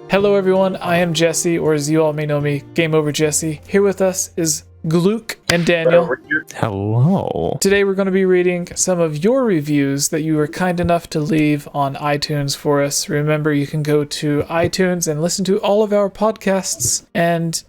Hello everyone, I am Jesse, or as you all may know me, Game Over Jesse. Here with us is 𝐓𝐲𝐿 and Daniel. Hello. Today we're going to be reading some of your reviews that you were kind enough to leave on iTunes for us. Remember, you can go to iTunes and listen to all of our podcasts and,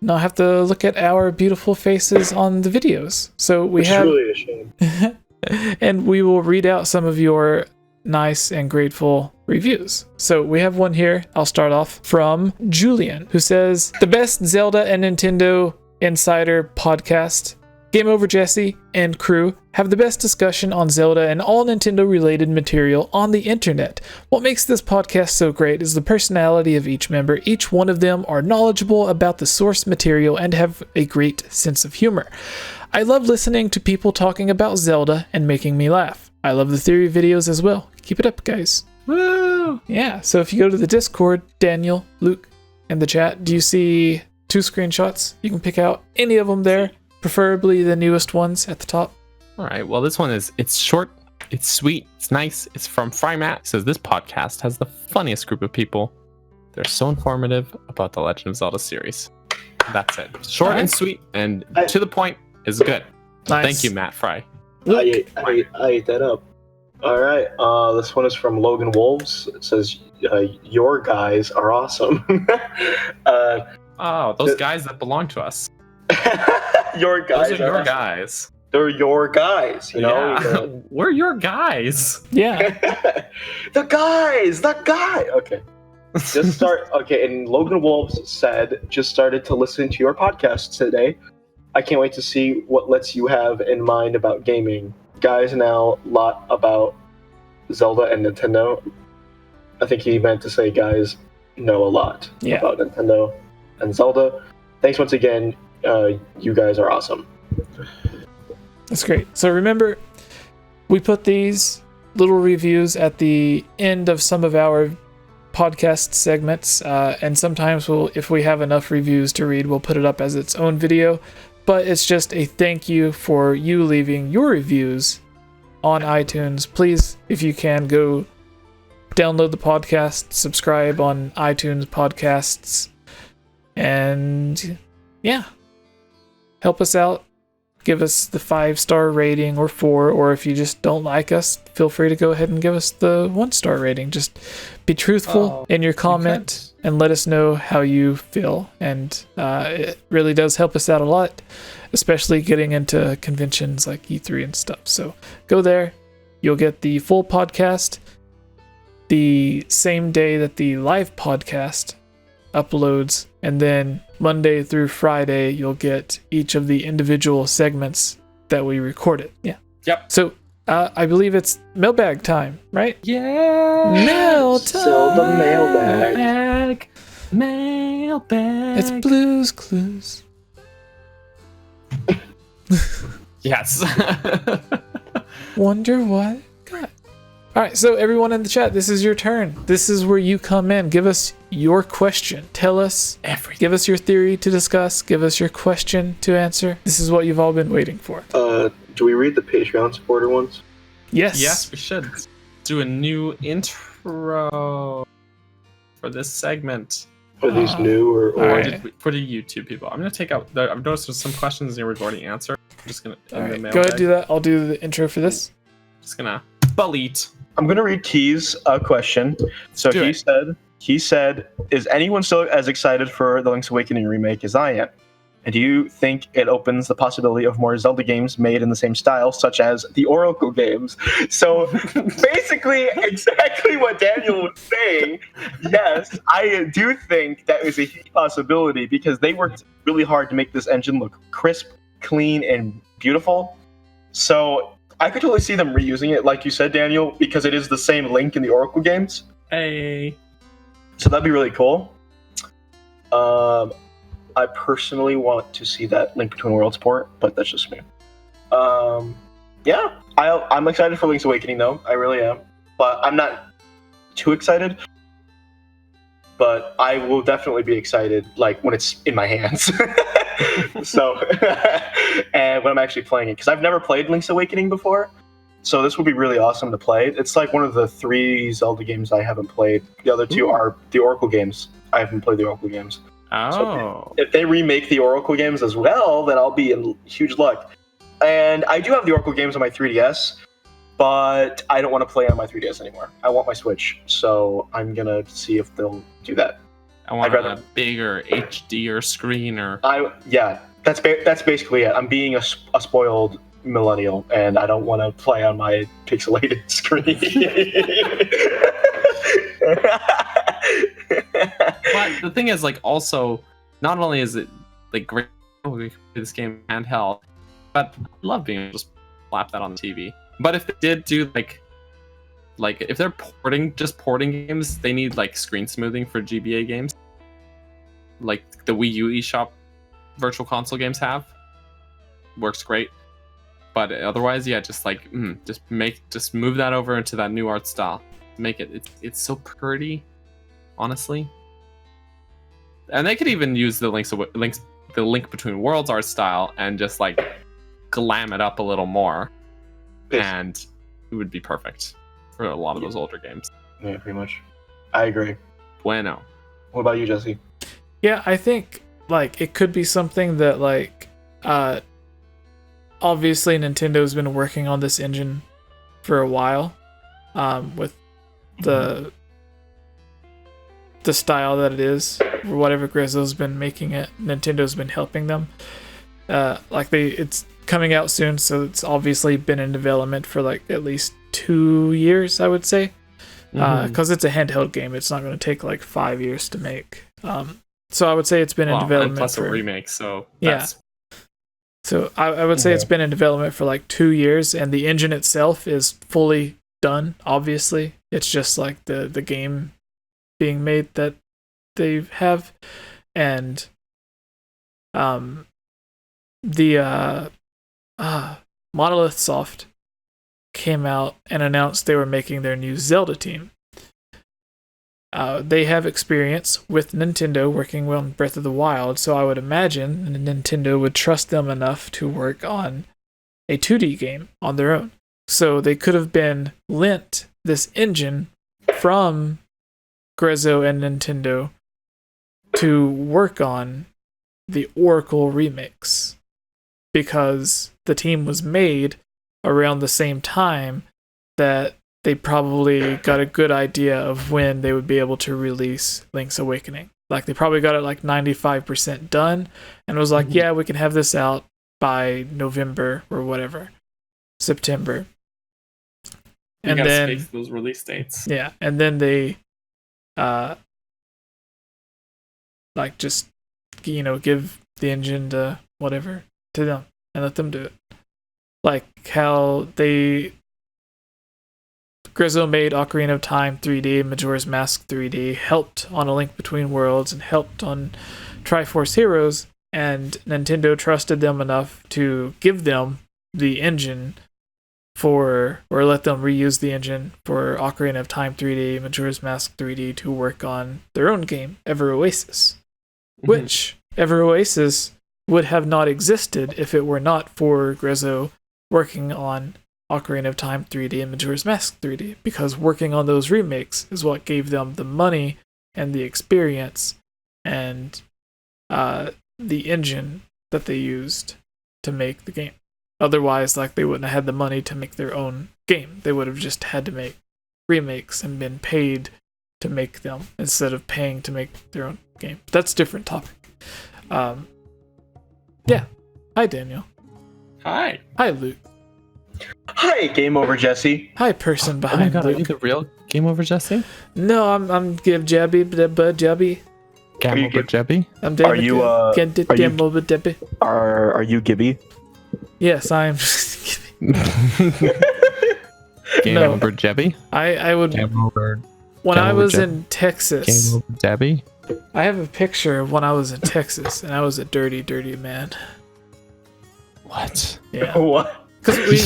not have to look at our beautiful faces on the videos. So we have... It's really a shame. And we will read out some of your nice and grateful reviews. So we have one here. I'll start off from Julian, who says, the best Zelda and Nintendo Insider podcast. Game Over Jesse and crew have the best discussion on Zelda and all Nintendo related material on the internet. What makes this podcast so great is the personality of each member. Each one of them are knowledgeable about the source material and have a great sense of humor. I love listening to people talking about Zelda and making me laugh. I love the theory videos as well. Keep it up, guys. Woo! Yeah, so if you go to the Discord, Daniel, Luke, and the chat, do you see 2 screenshots? You can pick out any of them there, preferably the newest ones at the top. All right, well, this one it's short, it's sweet, it's nice. It's from FryMatt. It says, this podcast has the funniest group of people. They're so informative about the Legend of Zelda series. That's it. Short and sweet and to the point is good. Nice. Thank you, Matt Fry. I ate that up. All right. This one is from Logan Wolves. It says, your guys are awesome. Those guys that belong to us. Your guys Those are your guys. They're your guys, you know? Yeah. We're your guys. Yeah. The guy. Okay. And Logan Wolves said, just started to listen to your podcast today. I can't wait to see what lets you have in mind about gaming. Guys know a lot about Zelda and Nintendo. I think he meant to say guys know a lot about Nintendo and Zelda. Thanks once again. You guys are awesome. That's great. So remember, we put these little reviews at the end of some of our podcast segments, and sometimes if we have enough reviews to read, we'll put it up as its own video. But it's just a thank you for you leaving your reviews on iTunes. Please, if you can, go download the podcast, subscribe on iTunes podcasts, and help us out. Give us the 5-star rating or 4, or if you just don't like us, feel free to go ahead and give us the 1-star rating. Just be truthful in your comment and let us know how you feel. And it really does help us out a lot, especially getting into conventions like E3 and stuff. So go there. You'll get the full podcast the same day that the live podcast uploads, and then Monday through Friday you'll get each of the individual segments that we recorded. Yep. So I believe it's mailbag time, right? Yeah. Mail time. Zelda mailbag. Mailbag. It's Blue's Clues. Yes. Wonder what got. All right, so everyone in the chat, this is your turn. This is where you come in. Give us your question. Tell us everything. Give us your theory to discuss. Give us your question to answer. This is what you've all been waiting for. Do we read the Patreon supporter ones? Yes. Yes, we should do a new intro for this segment. Are these new or right. For the YouTube people? I'm gonna take out. I've noticed there's some questions here we've already answered. I'm just gonna All right, go ahead and do that. I'll do the intro for this. Just gonna delete. I'm gonna read Key's question. So he said, is anyone still as excited for the Link's Awakening remake as I am? And do you think it opens the possibility of more Zelda games made in the same style, such as the Oracle games? So basically, exactly what Daniel was saying. Yes, I do think that is a huge possibility because they worked really hard to make this engine look crisp, clean, and beautiful. So I could totally see them reusing it, like you said, Daniel, because it is the same Link in the Oracle games. Hey. So that'd be really cool. I personally want to see that Link Between Worlds port, but that's just me. I'm excited for Link's Awakening, though. I really am. But I'm not too excited. But I will definitely be excited, like, when it's in my hands. So, and when I'm actually playing it. Because I've never played Link's Awakening before. So this would be really awesome to play. It's like one of the 3 Zelda games I haven't played. The other 2 are the Oracle games. I haven't played the Oracle games. Oh. So if they remake the Oracle games as well, then I'll be in huge luck. And I do have the Oracle games on my 3DS, but I don't want to play on my 3DS anymore. I want my Switch, so I'm gonna see if they'll do that. I want a bigger HD screen or. That's basically it. I'm being a spoiled millennial, and I don't want to play on my pixelated screen. But the thing is, like, also, not only is it like great we can play this game handheld, but I love being able to just slap that on the TV. But if they did do like if they're porting games, they need like screen smoothing for GBA games, like the Wii U eShop Virtual Console games have. Works great. But otherwise, yeah, just like just move that over into that new art style. Make it's so pretty, honestly. And they could even use the Link Between Worlds art style and just like glam it up a little more, and it would be perfect for a lot of those older games. Yeah, pretty much. I agree. Bueno. What about you, Jesse? Yeah, I think like it could be something that like obviously Nintendo's been working on this engine for a while, with the style that it is, or whatever Grezzo's been making it. Nintendo's been helping them. It's coming out soon, so it's obviously been in development for like at least 2 years, I would say, because it's a handheld game. It's not going to take like 5 years to make. So I would say it's been in development and plus for a remake. So that's... So I would say it's been in development for like 2 years, and the engine itself is fully done. Obviously, it's just like the game being made that they have, and the Monolith Soft came out and announced they were making their new Zelda team. They have experience with Nintendo working on Breath of the Wild, so I would imagine Nintendo would trust them enough to work on a 2D game on their own. So they could have been lent this engine from Grezzo and Nintendo to work on the Oracle remakes, because the team was made around the same time that they probably got a good idea of when they would be able to release Link's Awakening. Like, they probably got it like 95% done and was like, yeah, we can have this out by November or whatever, September. And then space those release dates. Yeah, and then they just give the engine to whatever to them and let them do it. Like how Grezzo made Ocarina of Time 3D, Majora's Mask 3D, helped on A Link Between Worlds, and helped on Triforce Heroes, and Nintendo trusted them enough to give them the engine or let them reuse the engine for Ocarina of Time 3D, Majora's Mask 3D to work on their own game, Ever Oasis. Which, Ever Oasis would have not existed if it were not for Grezzo working on Ocarina of Time 3D and Majora's Mask 3D, because working on those remakes is what gave them the money and the experience and the engine that they used to make the game. Otherwise, they wouldn't have had the money to make their own game. They would have just had to make remakes and been paid to make them instead of paying to make their own game. But that's a different topic. Yeah. Hi, Daniel. Hi. Hi, Luke. Hi, Game Over Jesse. Hi, person behind Oh my God, Luke. are you the real Game Over Jesse? No, I'm Give Jabby, Bud Jabby. Game Over Jebby? I'm David. Are you Gibby? Yes, I'm. Game Over Jebby? I would. Game Over. When I was in Texas. Game Over Debbie? I have a picture of when I was in Texas, and I was a dirty, dirty man. What? Yeah. What? Because we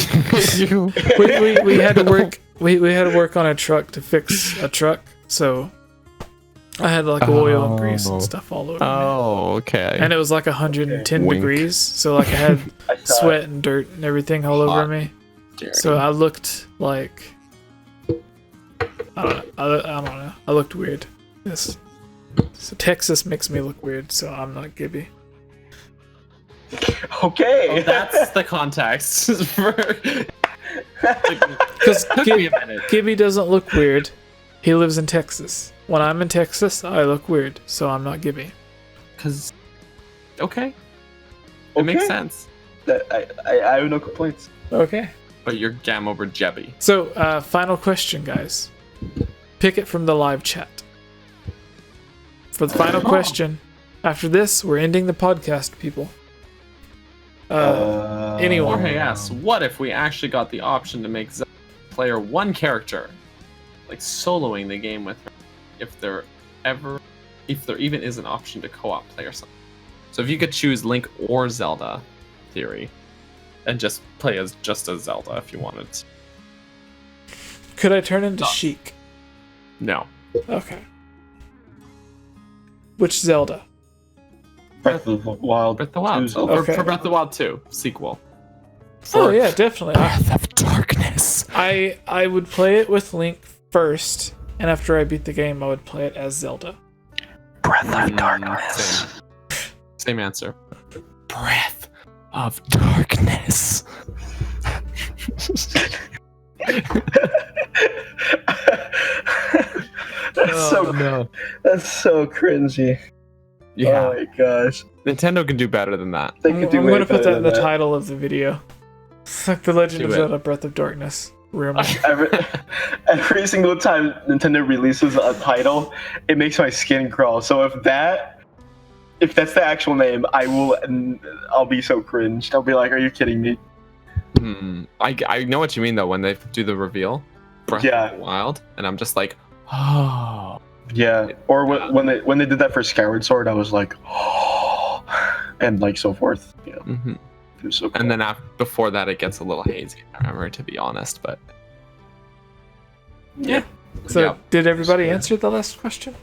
had to work. We had to work on a truck to fix a truck, so I had oil and grease and stuff all over me. Oh, okay. And it was 110 degrees, so I had sweat and dirt and everything all over me. So I looked like I don't know. I looked weird. Yes. So Texas makes me look weird, so I'm not Gibby. Okay. Oh, that's the context for. Because Gibby doesn't look weird. He lives in Texas. When I'm in Texas, I look weird, so I'm not Gibby. Because, okay, it makes sense. I have no complaints. Okay. But you're Gam over Jebby. So, final question, guys. Pick it from the live chat. For the final question, after this, we're ending the podcast, people. Anyone? Jorge asks, what if we actually got the option to make Zelda player one character, like soloing the game with her, if there even is an option to co-op play or something. So if you could choose Link or Zelda, theory, and just play as Zelda if you wanted to. Could I turn into Sheik? No. Okay. Which Zelda? Breath of the Wild. Breath of the Wild. Zelda. Okay. For Breath of the Wild 2 sequel. Oh yeah, definitely. Breath of Darkness. I would play it with Link first, and after I beat the game, I would play it as Zelda. Breath of Darkness. Same answer. Breath of Darkness. That's so cringy. Yeah. Oh my gosh. Nintendo can do better than that. They I'm could do way going to put better that in the than title of the video. It's like The Legend of Do it. Zelda Breath of Darkness. Rumor. Every single time Nintendo releases a title, it makes my skin crawl. So if that's the actual name, I'll be so cringed. I'll be like, are you kidding me? I know what you mean though when they do the reveal, Breath of the Wild, and I'm just like, oh. Yeah. Or when they did that for Skyward Sword, I was like, oh, and like so forth. Yeah. Mm-hmm. It was so cool. And then before that, it gets a little hazy. I remember, to be honest, but yeah. So did everybody answer the last question?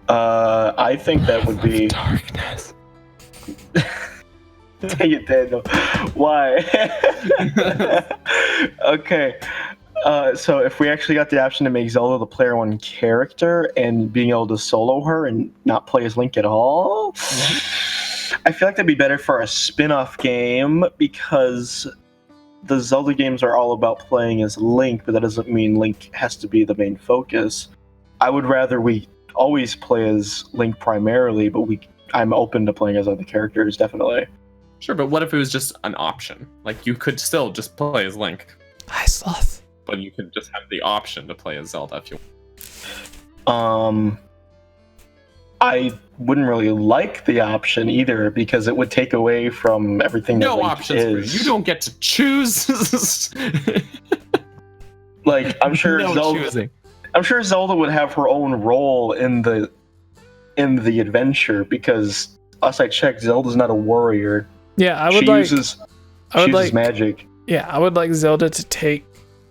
I think that would be Darkness. Dang it, Daniel. Why? Okay. So if we actually got the option to make Zelda the player one character and being able to solo her and not play as Link at all, I feel like that'd be better for a spin-off game because the Zelda games are all about playing as Link, but that doesn't mean Link has to be the main focus. I would rather we always play as Link primarily, but I'm open to playing as other characters, definitely. Sure, but what if it was just an option? Like, you could still just play as Link. Hi, Sloth. But you could just have the option to play as Zelda if you want. I wouldn't really like the option either because it would take away from everything that No Link options for you. is. You don't get to choose. Like, I'm sure Zelda would have her own role in the adventure because last I checked, Zelda's not a warrior. Yeah, I would She uses magic. Yeah, I would like Zelda to take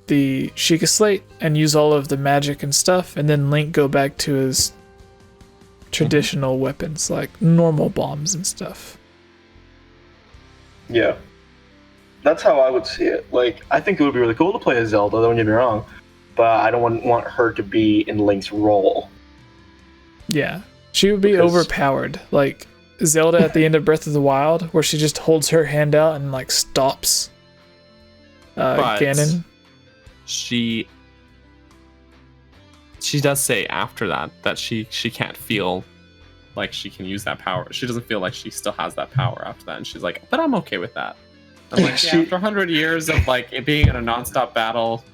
the Sheikah Slate and use all of the magic and stuff, and then Link go back to his traditional weapons like normal bombs and stuff. Yeah. That's how I would see it. Like, I think it would be really cool to play as Zelda, don't get me wrong, but I don't want her to be in Link's role. Yeah, she would be overpowered, like Zelda at the end of Breath of the Wild, where she just holds her hand out and like stops Ganon. She does say after that she can't feel like she can use that power. She doesn't feel like she still has that power after that, and she's like, but I'm okay with that. I'm like, after 100 years of like it being in a nonstop battle,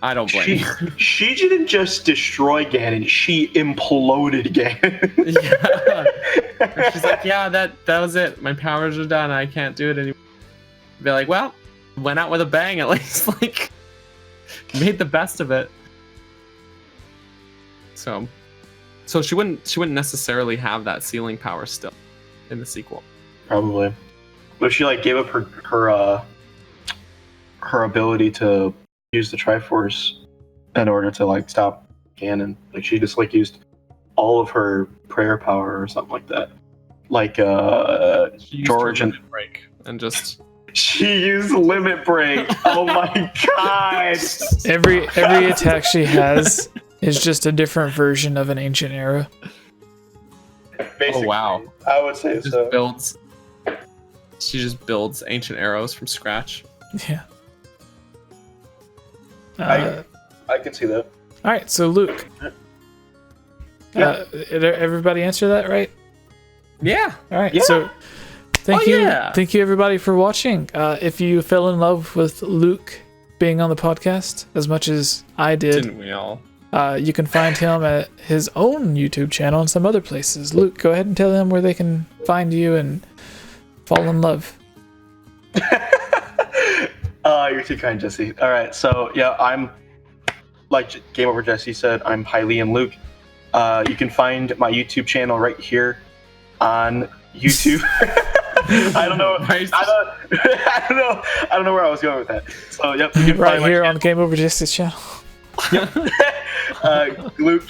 I don't blame her. She didn't just destroy Ganon, she imploded Ganon. Yeah. She's like, yeah, that was it. My powers are done. I can't do it anymore. Be like, well, went out with a bang at least. Like, made the best of it. So she wouldn't necessarily have that sealing power still in the sequel. Probably. But if she like gave up her ability to use the Triforce in order to like stop Ganon, like she just like used all of her prayer power or something like that. Like George and break and just She used Limit Break. Oh my god. Every attack she has is just a different version of an ancient arrow. Basically, Oh wow. I would say so. She just builds ancient arrows from scratch. Yeah. I can see that. All right, so Luke. Yeah. Everybody answer that right? Yeah. All right. Yeah. So thank you everybody for watching. If you fell in love with Luke being on the podcast as much as I did, Didn't we all? you can find him at his own YouTube channel and some other places. Luke, go ahead and tell them where they can find you and fall in love. You're too kind, Jesse. All right, so yeah, I'm like Game Over Jesse said. I'm hylian Luke. You can find my YouTube channel right here on YouTube. I don't know. I don't know where I was going with that. So yep, you can Right find my here channel. on Game Over Jesse's channel. Luke,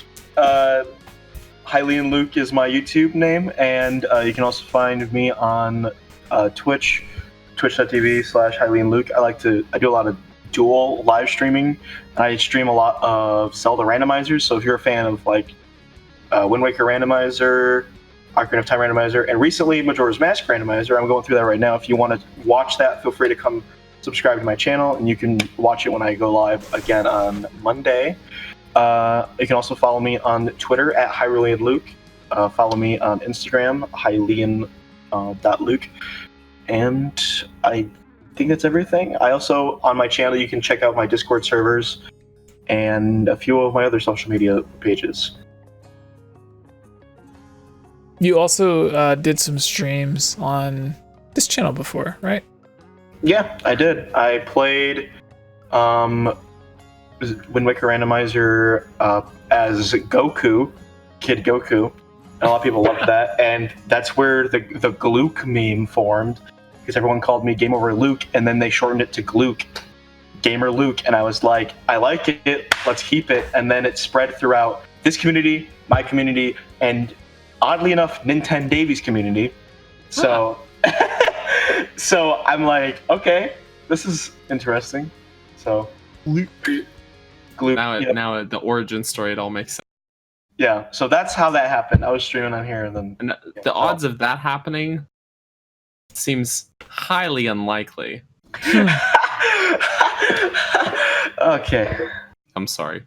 Hylian Luke is my YouTube name, and you can also find me on Twitch, twitch.tv/Hylian Luke. I do a lot of dual live streaming. I stream a lot of Zelda randomizers, so if you're a fan of like Wind Waker randomizer, Ocarina of Time randomizer, and recently Majora's Mask randomizer, I'm going through that right now. If you want to watch that, feel free to come subscribe to my channel, and you can watch it when I go live again on Monday. You can also follow me on Twitter at @HylianLuke. Follow me on Instagram, hylian.luke. And I think that's everything. I also, on my channel, you can check out my Discord servers and a few of my other social media pages. You also did some streams on this channel before, right? Yeah, I did. I played Wind Waker Randomizer as Goku, Kid Goku. And a lot of people loved that. And that's where the Glook meme formed, because everyone called me Game Over Luke, and then they shortened it to Glook, Gamer Luke. And I was like, I like it, let's keep it. And then it spread throughout this community, my community, and oddly enough, Nintendo Davies community. So, so I'm like, okay, this is interesting. So, Gloop. Now the origin story, it all makes sense. Yeah, so that's how that happened. I was streaming on here, and then The odds of that happening seems highly unlikely. Okay. I'm sorry.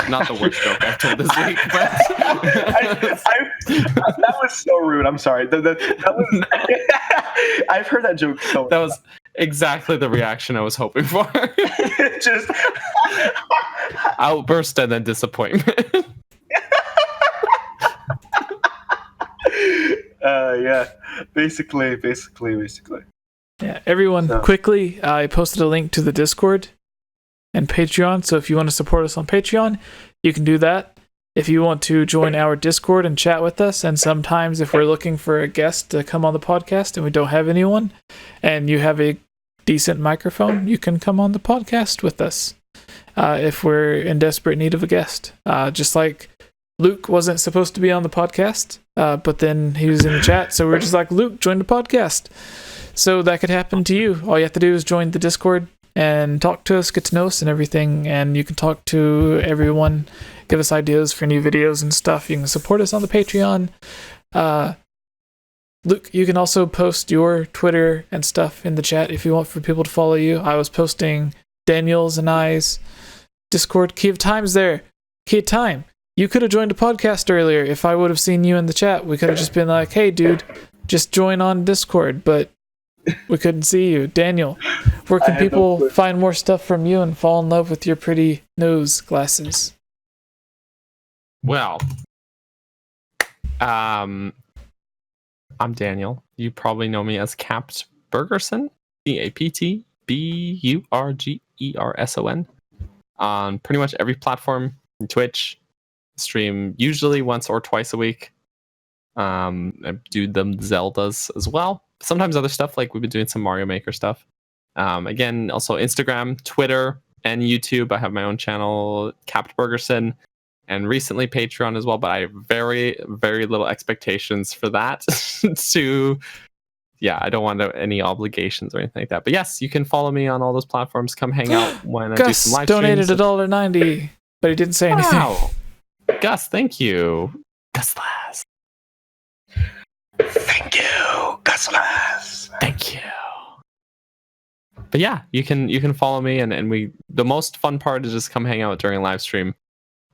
Not the worst joke I've told this week, but that was so rude. I'm sorry. That was. I've heard that joke so. That was exactly the reaction I was hoping for. Just outburst and then disappointment. Yeah. Basically. Yeah, everyone, quickly, I posted a link to the Discord and Patreon, so if you want to support us on Patreon, you can do that. If you want to join our Discord and chat with us, and sometimes if we're looking for a guest to come on the podcast and we don't have anyone, and you have a decent microphone, you can come on the podcast with us if we're in desperate need of a guest. Just like Luke wasn't supposed to be on the podcast, but then he was in the chat, so we're just like, Luke, join the podcast. So that could happen to you. All you have to do is join the Discord and talk to us, get to know us and everything, and you can talk to everyone, give us ideas for new videos and stuff. You can support us on the Patreon. Luke, you can also post your Twitter and stuff in the chat if you want for people to follow you. I was posting Daniel's and I's Discord. Key of Time's there. Key of Time. You could have joined a podcast earlier. If I would have seen you in the chat, we could have just been like, hey, dude, just join on Discord. But we couldn't see you. Daniel, where can people find more stuff from you and fall in love with your pretty nose glasses? Well, I'm Daniel. You probably know me as Capt Burgerson, CaptBurgerson, on pretty much every platform. Twitch, stream usually once or twice a week. I do them Zeldas as well. Sometimes other stuff, like we've been doing some Mario Maker stuff. Again, also Instagram, Twitter, and YouTube. I have my own channel, Capt Burgerson, and recently Patreon as well, but I have very, very little expectations for that to yeah, I don't want any obligations or anything like that. But yes, you can follow me on all those platforms. Come hang out when I do some Gus live donated streams. $1.90, but he didn't say anything. Wow. Gus, thank you. Gus Lass. Thank you, Gus. Thank you. But yeah, you can follow me, and the most fun part is just come hang out during live stream.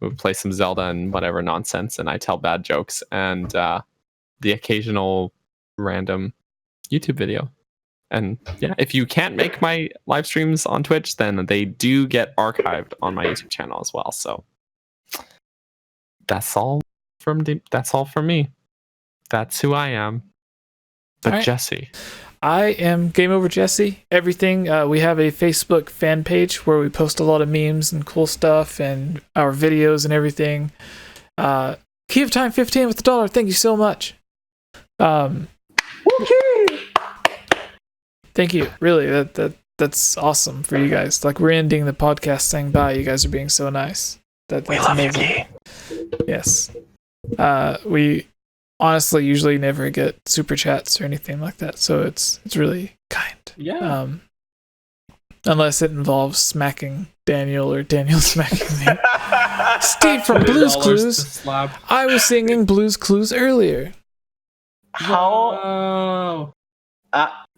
We play some Zelda and whatever nonsense, and I tell bad jokes and the occasional random YouTube video. And yeah, if you can't make my live streams on Twitch, then they do get archived on my YouTube channel as well. So that's all from me. That's who I am. But All right. Jesse. I am 𝐴𝐻𝐸𝐺𝐵. Everything. We have a Facebook fan page where we post a lot of memes and cool stuff and our videos and everything. Key of Time 15 with $1. Thank you so much. Thank you. Really, that's awesome for you guys. Like, we're ending the podcast saying bye. You guys are being so nice. That's We love amazing. you. Yes. We honestly usually never get super chats or anything like that, so it's really kind. Yeah. Unless it involves smacking Daniel or Daniel smacking me. Steve from Blues Clues. I was singing Blues Clues earlier. How?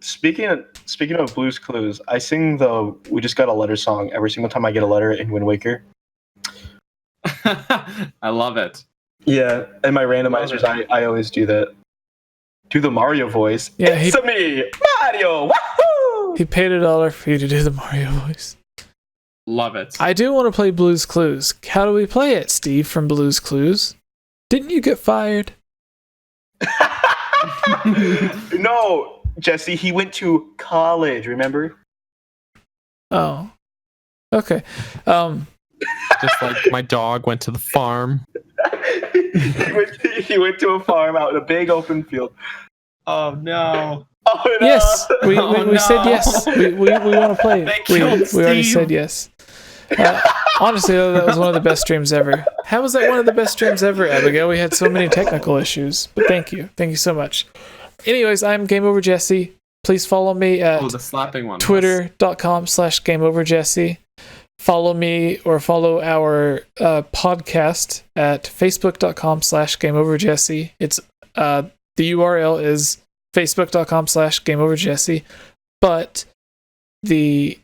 Speaking of Blues Clues, I sing the "We Just Got a Letter" song every single time I get a letter in Wind Waker. I love it. Yeah, and my randomizers, I always do that. Do the Mario voice. Yeah, It's me, Mario. Wahoo! He paid $1 for you to do the Mario voice. Love it. I do want to play Blues Clues. How do we play it, Steve from Blues Clues? Didn't you get fired? No, Jesse, he went to college, remember? Oh. Okay. Just like my dog went to the farm. he went to a farm out in a big open field. Oh no. Oh no. Yes, we no. said yes. We want to play They it. killed We already Steve. said yes. Honestly, though, that was one of the best streams ever. How was that one of the best streams ever, Abigail? We had so many technical issues, but thank you so much. Anyways, I'm 𝐴𝐻𝐸𝐺𝐵. Please follow me at the slapping one. twitter.com/𝐴𝐻𝐸𝐺𝐵. Follow me or follow our podcast at facebook.com/𝐴𝐻𝐸𝐺𝐵. It's the URL is facebook.com/𝐴𝐻𝐸𝐺𝐵, but the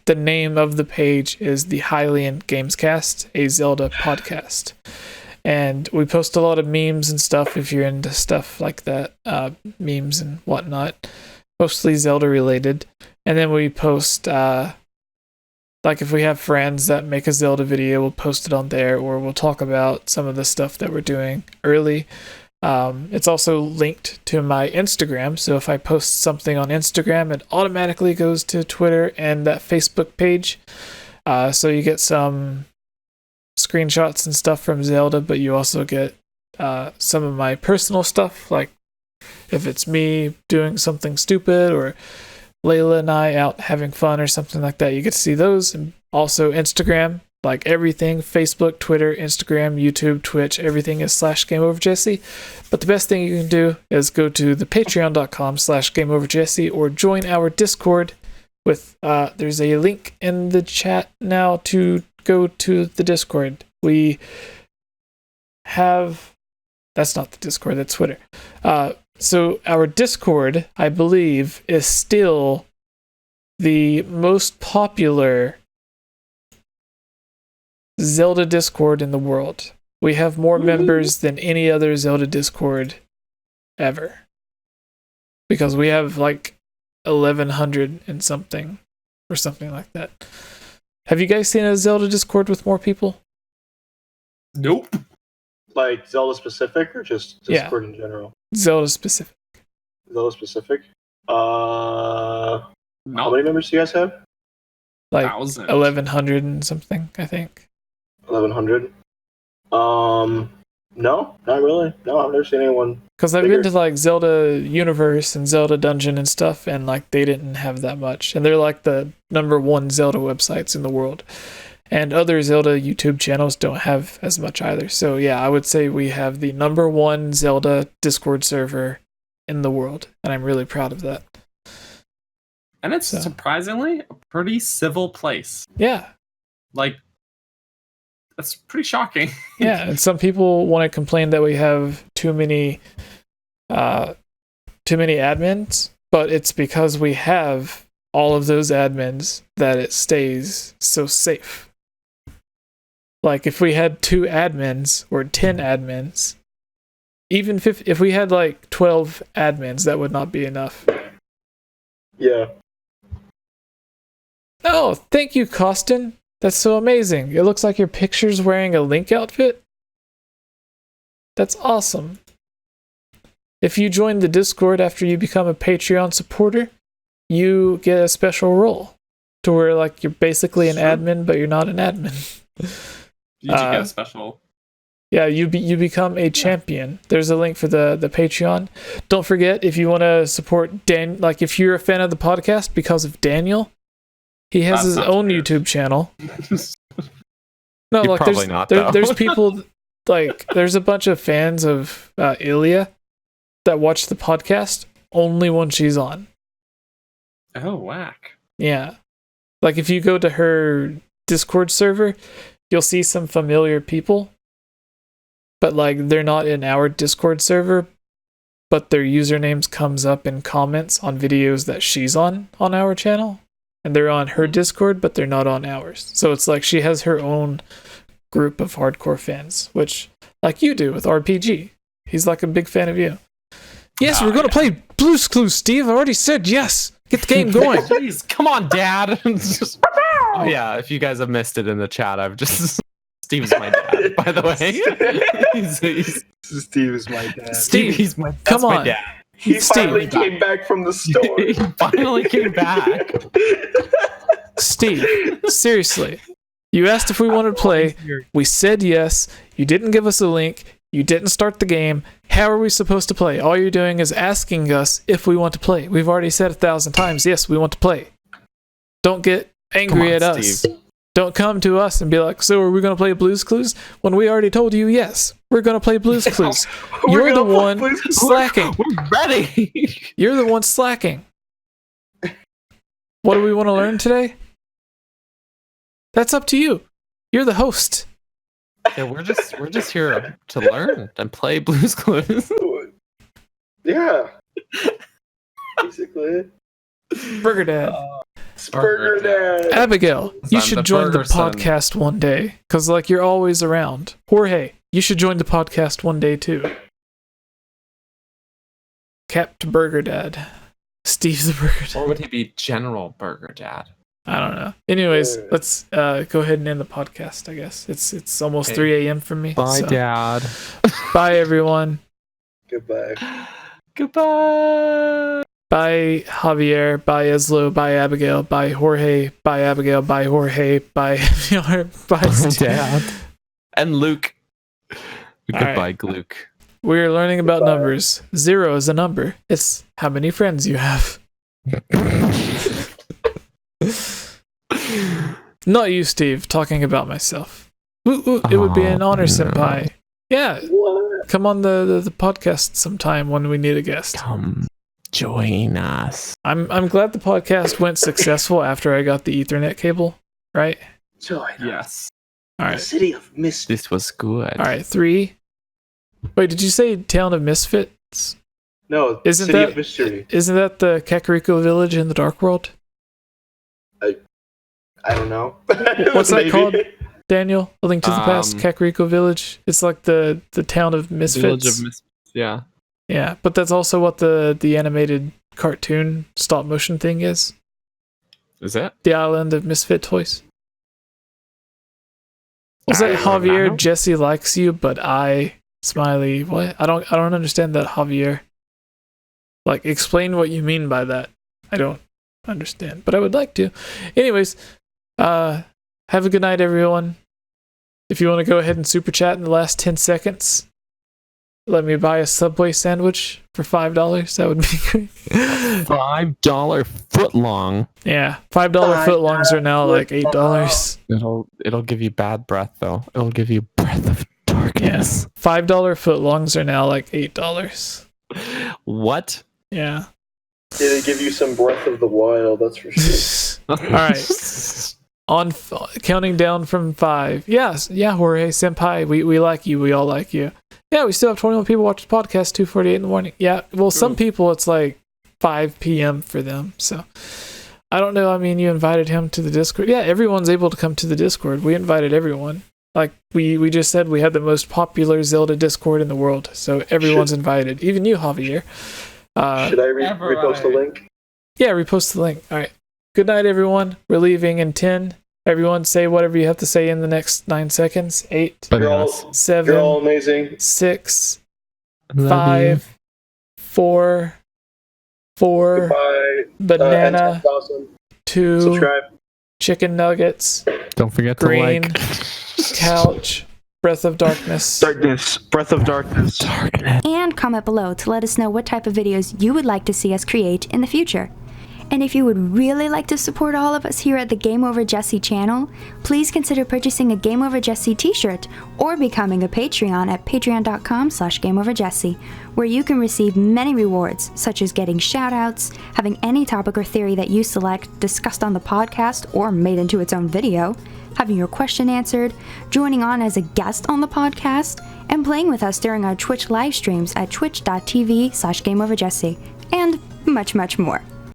name of the page is the 𝐈𝐧𝐬𝐭𝐿𝐴 a Zelda podcast. And we post a lot of memes and stuff if you're into stuff like that, memes and whatnot, mostly Zelda related. And then we post, like if we have friends that make a Zelda video, we'll post it on there, or we'll talk about some of the stuff that we're doing early. It's also linked to my Instagram, so if I post something on Instagram, it automatically goes to Twitter and that Facebook page. So you get some screenshots and stuff from Zelda, but you also get some of my personal stuff, like if it's me doing something stupid or Layla and I out having fun or something like that, you get to see those. And also Instagram, like everything, Facebook, Twitter, Instagram, YouTube, Twitch, everything is /𝐴𝐻𝐸𝐺𝐵. But the best thing you can do is go to the patreon.com/𝐴𝐻𝐸𝐺𝐵 or join our Discord with, there's a link in the chat now to go to the Discord. We have, that's not the Discord, that's Twitter. So our Discord, I believe, is still the most popular Zelda Discord in the world. We have more members than any other Zelda Discord ever. Because we have like 1,100 and something, or something like that. Have you guys seen a Zelda Discord with more people? Nope. Like Zelda specific or just Discord in general? Zelda specific. Zelda specific. How No. many members do you guys have? Like 1,000. 1,100 and something, I think. 1,100. No, not really. No, I've never seen anyone. Because I've bigger. been to like Zelda Universe and Zelda Dungeon and stuff, and like they didn't have that much. And they're like the #1 Zelda websites in the world. And other Zelda YouTube channels don't have as much either. So yeah, I would say we have the #1 Zelda Discord server in the world, and I'm really proud of that. And it's surprisingly a pretty civil place. Yeah. Like, that's pretty shocking. Yeah, and some people want to complain that we have too many admins, but it's because we have all of those admins that it stays so safe. Like, if we had 2 admins or 10 admins, even if we had like 12 admins, that would not be enough. Yeah. Oh, thank you, Costin. That's so amazing. It looks like your picture's wearing a Link outfit. That's awesome. If you join the Discord after you become a Patreon supporter, you get a special role to where like you're basically an admin, but you're not an admin. You do get a special. Yeah, you become a champion. There's a link for the Patreon. Don't forget, if you want to support Dan, like if you're a fan of the podcast because of Daniel, he has his own YouTube channel. No, You're like probably not, though. there's people like there's a bunch of fans of 𝐼𝐧𝐬 that watch the podcast only when she's on. Oh, whack. Yeah. Like if you go to her Discord server, you'll see some familiar people, but like they're not in our Discord server, but their usernames comes up in comments on videos that she's on our channel, and they're on her Discord, but they're not on ours. So it's like she has her own group of hardcore fans, which like you do with RPG. He's like a big fan of you. Yes, we're going to play Blue's Clues, Steve. I already said yes. Get the game going. Jeez, come on, Dad. Oh, yeah, if you guys have missed it in the chat, Steve's my dad, by the way. Steve is my dad. Steve, come on. My dad. He finally came back from the store. He finally came back. Steve, seriously. You asked if we wanted to play. We said yes. You didn't give us a link. You didn't start the game. How are we supposed to play? All you're doing is asking us if we want to play. We've already said 1,000 times, yes, we want to play. Don't get angry at us. Steve. Don't come to us and be like, so are we going to play Blue's Clues? When we already told you, yes, we're going to play Blue's Clues. You're the one slacking. We're ready. You're the one slacking. What do we want to learn today? That's up to you. You're the host. Yeah, we're just here to learn and play Blue's Clues. Yeah. Basically. Burger Dad. Burger Dad. Abigail, you should join the son. podcast one day, because like you're always around. Jorge, you should join the podcast one day too. Capt Burger Dad. Steve the Burger Dad. Or would he be General Burger Dad? I don't know. Anyways, let's go ahead and end the podcast, I guess. It's almost 3 a.m. for me. Bye, so. Dad. Bye, everyone. Goodbye. Goodbye. Bye, Javier. Bye, 𝐓𝐬. Bye, Abigail. Bye, Jorge. Bye, Abigail. Bye, Jorge. Bye, bye, Steve. Dad. And Luke. Goodbye, right. Luke. We're learning about numbers. 0 is a number. It's how many friends you have. Not you, Steve, talking about myself. It would be an honor, senpai. Yeah, come on the podcast sometime when we need a guest. Come join us. I'm glad the podcast went successful after I got the Ethernet cable, right? Join us. Yes. All right. The city of mystery. This was good. All right, 3. Wait, did you say Town of Misfits? No, Isn't city that of mystery. Isn't that the 𝐾𝐿 village in the Dark World? I don't know. What's that Maybe. called? Daniel, A Link to the Past, 𝐾𝐿 village. It's like the town of Misfits. Village of Misfits. Yeah. Yeah, but that's also what the animated cartoon stop motion thing is. Is it? The Island of Misfit Toys. Was that I don't know. Javier? Jesse likes you, but I smiley. What? I don't understand that, Javier. Like, explain what you mean by that. I don't understand, but I would like to. Anyways, have a good night, everyone. If you want to go ahead and super chat in the last 10 seconds, let me buy a Subway sandwich for $5. That would be great. $5 foot long. Yeah, $5 footlongs are now like $8. It'll give you bad breath though. It'll give you breath of darkness. Yes, $5 footlongs are now like $8. What? Yeah. Yeah, they give you some Breath of the Wild, that's for sure. All right. Counting down from 5. Yes. Yeah, Jorge Senpai. We like you. We all like you. Yeah, we still have 21 people watch the podcast 2:48 in the morning. Yeah. Well, some people it's like 5 p.m. for them. So I don't know. I mean, you invited him to the Discord. Yeah, everyone's able to come to the Discord. We invited everyone. Like we just said, we had the most popular Zelda Discord in the world. So everyone's invited. Even you, Javier. Should I repost the link? Yeah, repost the link. All right. Good night, everyone. We're leaving in 10. Everyone say whatever you have to say in the next 9 seconds. 8, You're all 7, you're all amazing. 6, 5, 4, Goodbye. banana, Awesome. 2, Subscribe. chicken nuggets, Don't forget to green, like. couch, breath of darkness. Darkness. Breath of Darkness. And comment below to let us know what type of videos you would like to see us create in the future. And if you would really like to support all of us here at the Game Over Jessie channel, please consider purchasing a Game Over Jessie t-shirt or becoming a Patreon at patreon.com/GameOverJessie, where you can receive many rewards, such as getting shoutouts, having any topic or theory that you select discussed on the podcast or made into its own video, having your question answered, joining on as a guest on the podcast, and playing with us during our Twitch live streams at twitch.tv/GameOverJessie, and much, much more.